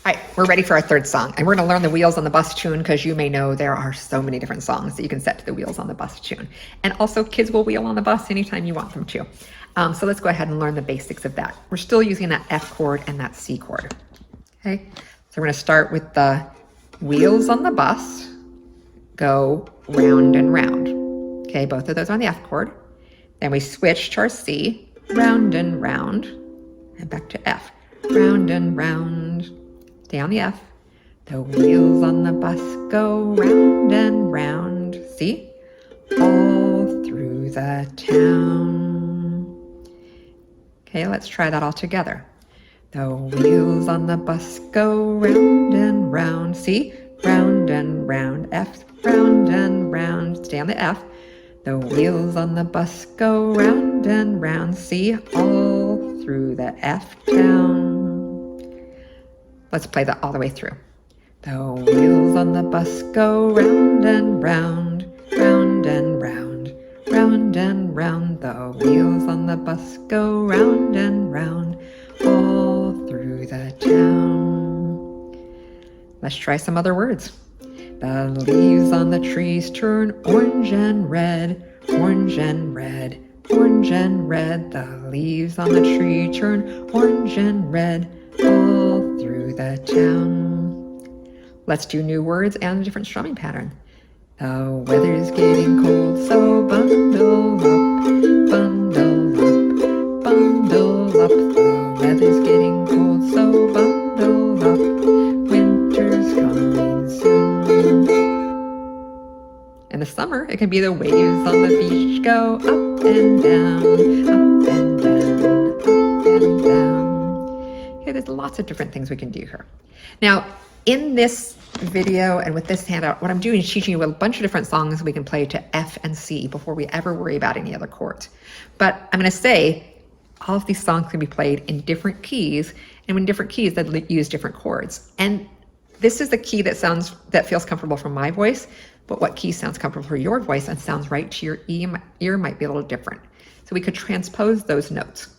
All right, we're ready for our third song, and we're going to learn the Wheels on the Bus tune because you may know there are so many different songs that you can set to the Wheels on the Bus tune. And also, kids will wheel on the bus anytime you want them to. So let's go ahead and learn the basics of that. We're still using that F chord and that C chord. Okay, so we're going to start with the wheels on the bus go round and round. Okay, both of those are on the F chord. Then we switch to our C, round and round, and back to F, round and round. Stay on the F. The wheels on the bus go round and round. See? All through the town. Okay, let's try that all together. The wheels on the bus go round and round. See? Round and round. F, round and round. Stay on the F. The wheels on the bus go round and round. See? All through the F town. Let's play that all the way through. The wheels on the bus go round and round, round and round, round and round. The wheels on the bus go round and round, all through the town. Let's try some other words. The leaves on the trees turn orange and red, orange and red, orange and red. The leaves on the tree turn orange and red, all through the town. Let's do new words and a different strumming pattern. The weather's getting cold, so bundle up, bundle up, bundle up. The weather's getting cold, so bundle up. Winter's coming soon. In the summer, it can be the waves on the beach go up and down, up and down, up and down. Okay, there's lots of different things we can do here. Now, in this video and with this handout, what I'm doing is teaching you a bunch of different songs we can play to F and C before we ever worry about any other chords. But I'm going to say all of these songs can be played in different keys, and in different keys they use different chords. And this is the key that feels comfortable for my voice, but what key sounds comfortable for your voice and sounds right to your ear might be a little different. So we could transpose those notes.